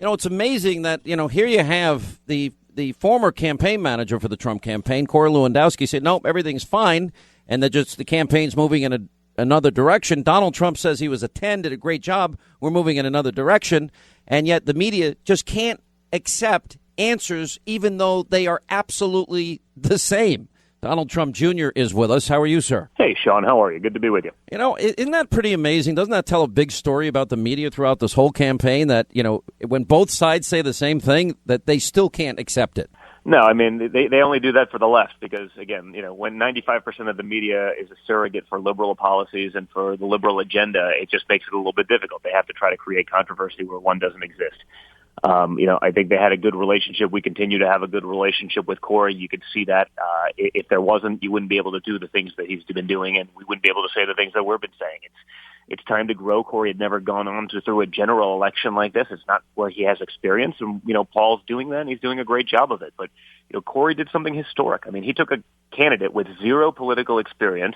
It's amazing that, here you have the former campaign manager for the Trump campaign, Corey Lewandowski, said, nope, everything's fine, and that just the campaign's moving in another direction. Donald Trump says he was a 10, did a great job. We're moving in another direction. And yet the media just can't accept answers, even though they are absolutely the same. Donald Trump Jr. is with us. How are you, sir? Hey, Sean. How are you? Good to be with you. Isn't that pretty amazing? Doesn't that tell a big story about the media throughout this whole campaign that, when both sides say the same thing, that they still can't accept it? No, I mean, they only do that for the left because, again, when 95% of the media is a surrogate for liberal policies and for the liberal agenda, it just makes it a little bit difficult. They have to try to create controversy where one doesn't exist. I think they had a good relationship. We continue to have a good relationship with Corey. You could see that. If there wasn't, you wouldn't be able to do the things that he's been doing, and we wouldn't be able to say the things that we've been saying. It's time to grow. Corey had never gone on through a general election like this. It's not where he has experience, and Paul's doing that, and he's doing a great job of it. But Corey did something historic. I mean, he took a candidate with zero political experience,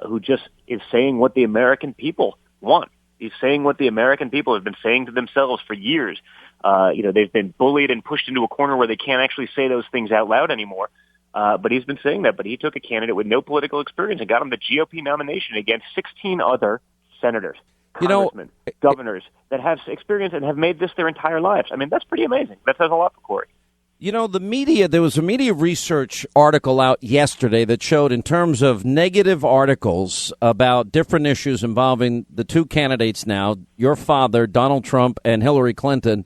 who just is saying what the American people want. He's saying what the American people have been saying to themselves for years. They've been bullied and pushed into a corner where they can't actually say those things out loud anymore. But he's been saying that. But he took a candidate with no political experience and got him the GOP nomination against 16 other senators, congressmen, governors that have experience and have made this their entire lives. I mean, that's pretty amazing. That says a lot for Corey. The media, there was a media research article out yesterday that showed in terms of negative articles about different issues involving the two candidates now, your father, Donald Trump, and Hillary Clinton,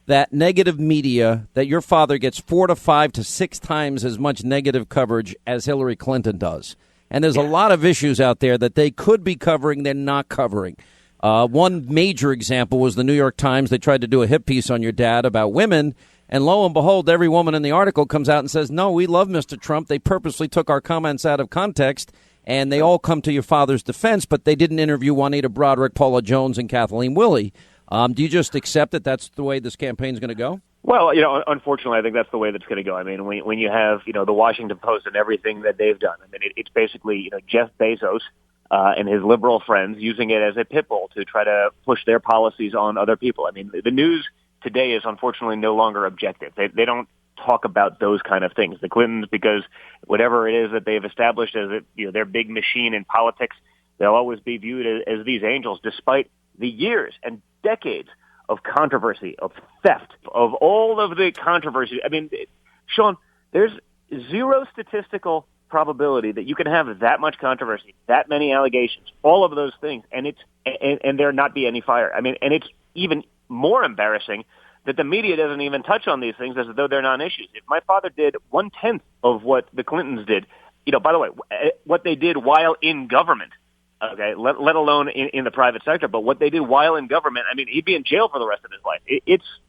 that negative media, that your father gets 4 to 5 to 6 times as much negative coverage as Hillary Clinton does. And there's a lot of issues out there that they could be covering, they're not covering. One major example was the New York Times. They tried to do a hit piece on your dad about women. And lo and behold, every woman in the article comes out and says, no, we love Mr. Trump. They purposely took our comments out of context, and they all come to your father's defense, but they didn't interview Juanita Broderick, Paula Jones, and Kathleen Willey. Do you just accept that that's the way this campaign is going to go? Well, unfortunately, I think that's the way that's going to go. I mean, when you have, the Washington Post and everything that they've done, I mean, it's basically, Jeff Bezos and his liberal friends using it as a pit bull to try to push their policies on other people. I mean, the news today is unfortunately no longer objective. They don't talk about those kind of things. The Clintons, because whatever it is that they've established as their big machine in politics, they'll always be viewed as these angels, despite the years and decades of controversy, of theft, of all of the controversy. I mean, Sean, there's zero statistical probability that you can have that much controversy, that many allegations, all of those things, and there not be any fire. I mean, and it's even more embarrassing that the media doesn't even touch on these things as though they're non-issues. If my father did 1/10 of what the Clintons did, by the way, what they did while in government, okay, let alone in the private sector, but what they did while in government, I mean, he'd be in jail for the rest of his life.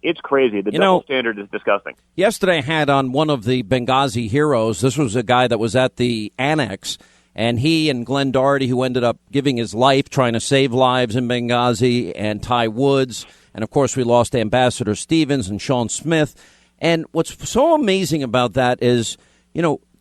It's crazy. The double standard is disgusting. Yesterday I had on one of the Benghazi heroes. This was a guy that was at the annex, and he and Glenn Doherty, who ended up giving his life trying to save lives in Benghazi, and Ty Woods. And, of course, we lost Ambassador Stevens and Sean Smith. And what's so amazing about that is,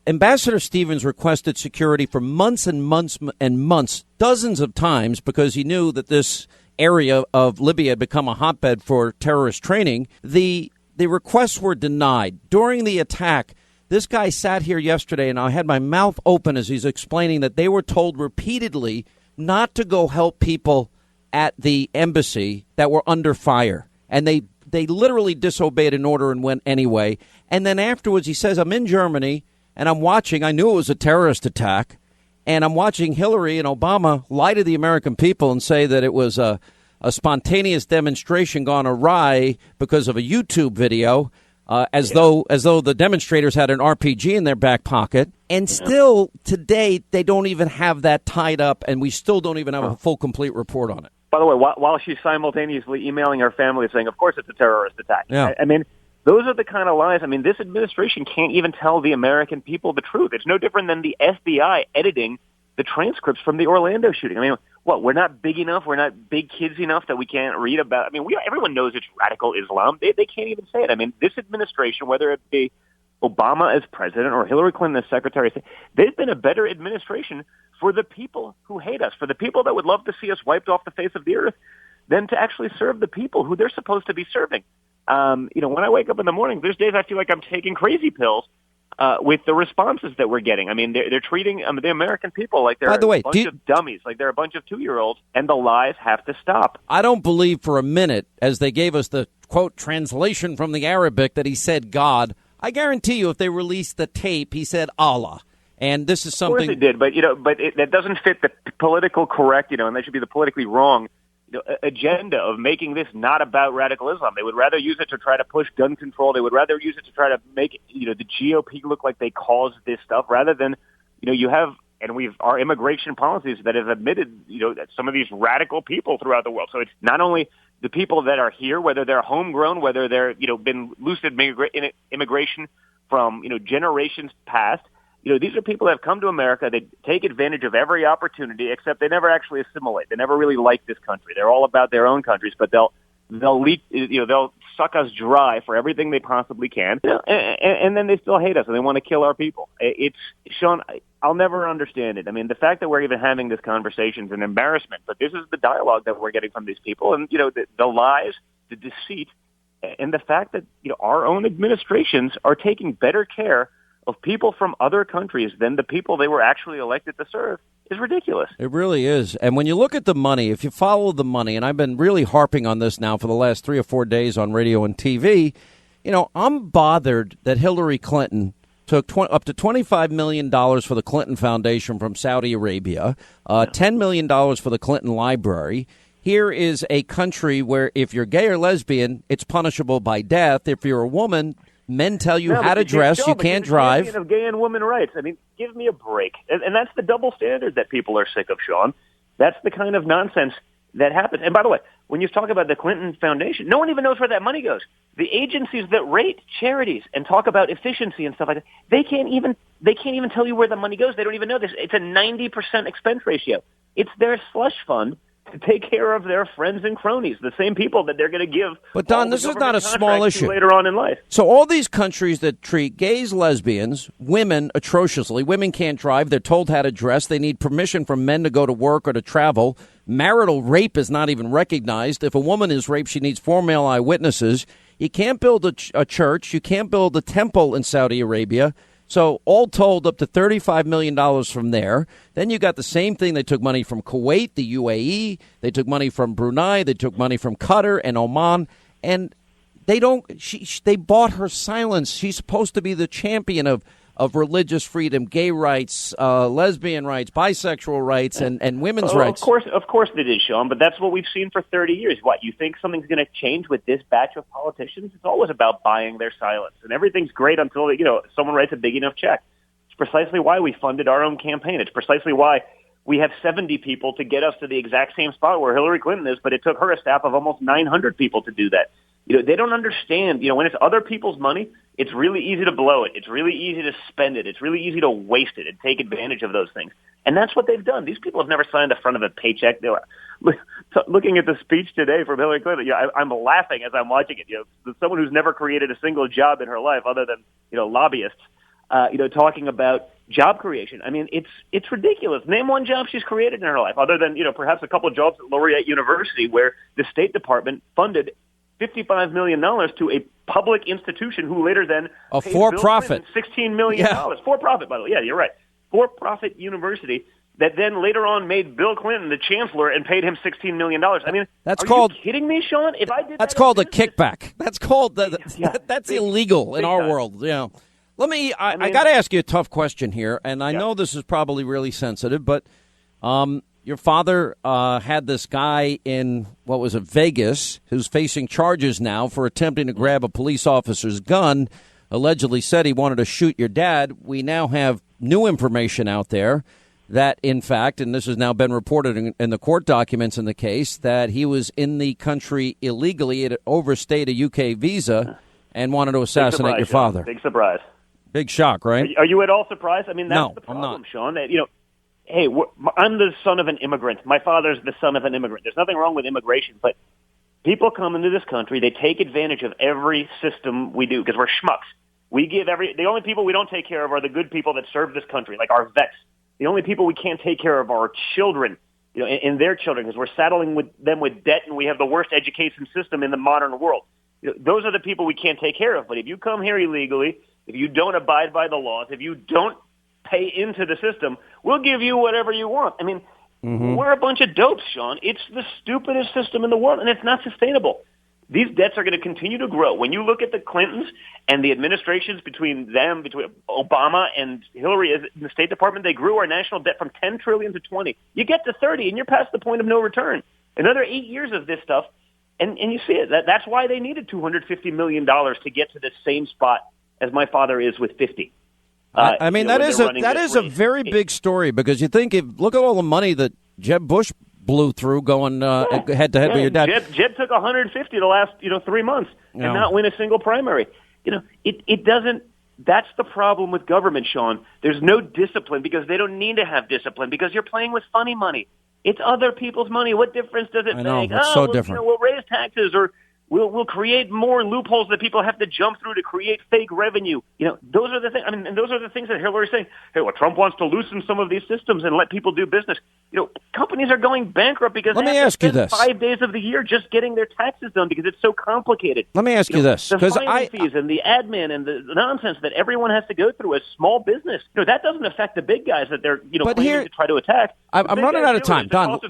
Ambassador Stevens requested security for months and months and months, dozens of times, because he knew that this area of Libya had become a hotbed for terrorist training. The requests were denied. During the attack, this guy sat here yesterday, and I had my mouth open as he's explaining that they were told repeatedly not to go help people at the embassy that were under fire. And they literally disobeyed an order and went anyway. And then afterwards he says, I'm in Germany and I'm watching. I knew it was a terrorist attack. And I'm watching Hillary and Obama lie to the American people and say that it was a spontaneous demonstration gone awry because of a YouTube video, as though the demonstrators had an RPG in their back pocket. And still today they don't even have that tied up, and we still don't even have a full, complete report on it. By the way, while she's simultaneously emailing her family saying, of course it's a terrorist attack. Yeah. I mean, those are the kind of lies. I mean, this administration can't even tell the American people the truth. It's no different than the FBI editing the transcripts from the Orlando shooting. I mean, what, we're not big enough? We're not big kids enough that we can't read about? I mean, everyone knows it's radical Islam. They can't even say it. I mean, this administration, whether it be Obama as president or Hillary Clinton as secretary of state, they've been a better administration for the people who hate us, for the people that would love to see us wiped off the face of the earth, than to actually serve the people who they're supposed to be serving. When I wake up in the morning, there's days I feel like I'm taking crazy pills with the responses that we're getting. I mean, they're treating the American people like they're a bunch of dummies, like they're a bunch of 2-year-olds, and the lies have to stop. I don't believe for a minute, as they gave us the, quote, translation from the Arabic, that he said God. I guarantee you if they released the tape, he said Allah. And this is something... Of course it did, but that doesn't fit the political correct, and that should be the politically wrong agenda of making this not about radical Islam. They would rather use it to try to push gun control. They would rather use it to try to make the GOP look like they caused this stuff, rather than you have our immigration policies that have admitted that some of these radical people throughout the world. So it's not only the people that are here, whether they're homegrown, whether they're been lucid immigration from generations past. These are people that have come to America. They take advantage of every opportunity, except they never actually assimilate. They never really like this country. They're all about their own countries, but they'll suck us dry for everything they possibly can, and then they still hate us and they want to kill our people. It's Sean. I'll never understand it. I mean, the fact that we're even having this conversation is an embarrassment. But this is the dialogue that we're getting from these people, and the lies, the deceit, and the fact that our own administrations are taking better care of people from other countries than the people they were actually elected to serve is ridiculous. It really is. And when you look at the money, if you follow the money, and I've been really harping on this now for the last 3 or 4 days on radio and TV, I'm bothered that Hillary Clinton took up to $25 million for the Clinton Foundation from Saudi Arabia, $10 million for the Clinton Library. Here is a country where if you're gay or lesbian, it's punishable by death. If you're a woman, men tell you how to dress, you can't drive. Of gay and women rights. I mean, give me a break. And that's the double standard that people are sick of, Sean. That's the kind of nonsense that happens. And by the way, when you talk about the Clinton Foundation, no one even knows where that money goes. The agencies that rate charities and talk about efficiency and stuff like that, they can't even tell you where the money goes. They don't even know this. It's a 90% expense ratio. It's their slush fund to take care of their friends and cronies, the same people that they're going to give. But Don, this is not a small issue. Later on in life. So all these countries that treat gays, lesbians, women atrociously, women can't drive, they're told how to dress, they need permission from men to go to work or to travel. Marital rape is not even recognized. If a woman is raped, she needs 4 male eyewitnesses. You can't build a church. You can't build a temple in Saudi Arabia. So all told, up to $35 million from there. Then you got the same thing. They took money from Kuwait, the UAE. They took money from Brunei. They took money from Qatar and Oman. And they bought her silence. She's supposed to be the champion of religious freedom, gay rights, lesbian rights, bisexual rights, and women's rights. Of course they did, Sean, but that's what we've seen for 30 years. What, you think something's going to change with this batch of politicians? It's always about buying their silence, and everything's great until someone writes a big enough check. It's precisely why we funded our own campaign. It's precisely why we have 70 people to get us to the exact same spot where Hillary Clinton is, but it took her a staff of almost 900 people to do that. They don't understand, when it's other people's money, it's really easy to blow it. It's really easy to spend it. It's really easy to waste it and take advantage of those things. And that's what they've done. These people have never signed the front of a paycheck. They were looking at the speech today from Hillary Clinton. I'm laughing as I'm watching it. Someone who's never created a single job in her life other than, lobbyists, talking about job creation. I mean, it's ridiculous. Name one job she's created in her life other than, perhaps a couple of jobs at Laureate University where the State Department funded $55 million to a public institution who later then a for-profit $16 million. For-profit, by the way. Yeah, you're right. For-profit university that then later on made Bill Clinton the chancellor and paid him $16 million. I mean, are you kidding me, Sean? If I did that's called a kickback. That's called that's illegal in our world. Yeah. I got to ask you a tough question here, and I know this is probably really sensitive, but your father had this guy in, Vegas, who's facing charges now for attempting to grab a police officer's gun, allegedly said he wanted to shoot your dad. We now have new information out there that, in fact, and this has now been reported in the court documents in the case, that he was in the country illegally, had overstayed a UK visa, and wanted to assassinate your father. Big surprise. Big shock, right? Are you at all surprised? I mean, that's the problem, I'm not. Sean. That, hey, I'm the son of an immigrant. My father's the son of an immigrant. There's nothing wrong with immigration, but people come into this country, they take advantage of every system we do because we're schmucks. The only people we don't take care of are the good people that serve this country, like our vets. The only people we can't take care of are our children, and their children, because we're saddling them with debt, and we have the worst education system in the modern world. those are the people we can't take care of. But if you come here illegally, if you don't abide by the laws, if you don't pay into the system, we'll give you whatever you want. I mean, we're a bunch of dopes, Sean. It's the stupidest system in the world, and it's not sustainable. These debts are going to continue to grow. When you look at the Clintons and the administrations between Obama and Hillary in the State Department, they grew our national debt from $10 trillion to $20. You get to 30, and you're past the point of no return. Another 8 years of this stuff, and you see it. That's why they needed $250 million to get to the same spot as my father is with 50. I mean, that is a very big story, because you think, look at all the money that Jeb Bush blew through going head to head with your dad. Jeb took 150 the last 3 months and not win a single primary. It doesn't. That's the problem with government, Sean. There's no discipline because they don't need to have discipline because you're playing with funny money. It's other people's money. What difference does it make? It's so different. We'll raise taxes, or we'll create more loopholes that people have to jump through to create fake revenue. Those are the things. I mean, and those are the things that Hillary's saying. Hey, well, Trump wants to loosen some of these systems and let people do business. Companies are going bankrupt because they have to spend 5 days of the year just getting their taxes done because it's so complicated. Let me ask you this, because the filing fees and the admin and the nonsense that everyone has to go through as small business. That doesn't affect the big guys that they're claiming to try to attack. I'm running out of time, Don.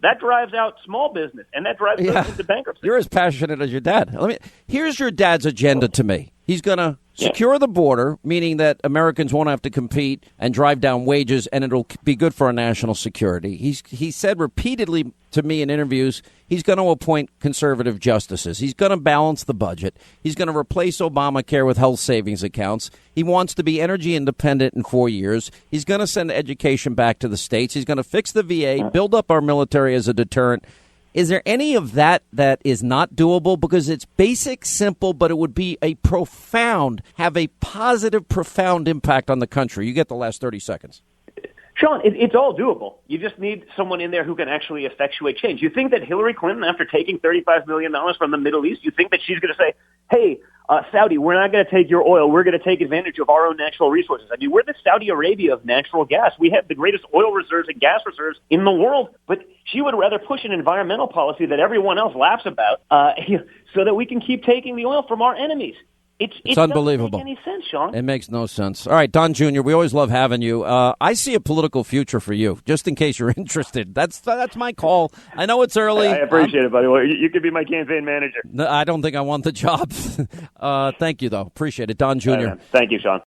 That drives out small business, and that drives business into bankruptcy. You're as passionate as your dad. Here's your dad's agenda to me. He's going to secure the border, meaning that Americans won't have to compete and drive down wages, and it'll be good for our national security. He said repeatedly to me in interviews he's going to appoint conservative justices. He's going to balance the budget. He's going to replace Obamacare with health savings accounts. He wants to be energy independent in 4 years. He's going to send education back to the states. He's going to fix the VA, build up our military as a deterrent. Is there any of that is not doable? Because it's basic, simple, but it would be have a positive, profound impact on the country. You get the last 30 seconds. Sean, it's all doable. You just need someone in there who can actually effectuate change. You think that Hillary Clinton, after taking $35 million from the Middle East, you think that she's going to say, hey, Saudi, we're not going to take your oil. We're going to take advantage of our own natural resources. I mean, we're the Saudi Arabia of natural gas. We have the greatest oil reserves and gas reserves in the world. But she would rather push an environmental policy that everyone else laughs about so that we can keep taking the oil from our enemies. It's unbelievable. Doesn't make any sense, Sean. It makes no sense. All right, Don Jr., we always love having you. I see a political future for you, just in case you're interested. That's my call. I know it's early. I appreciate it, buddy. Well, you could be my campaign manager. I don't think I want the job. Thank you, though. Appreciate it. Don Jr. Thank you, Sean.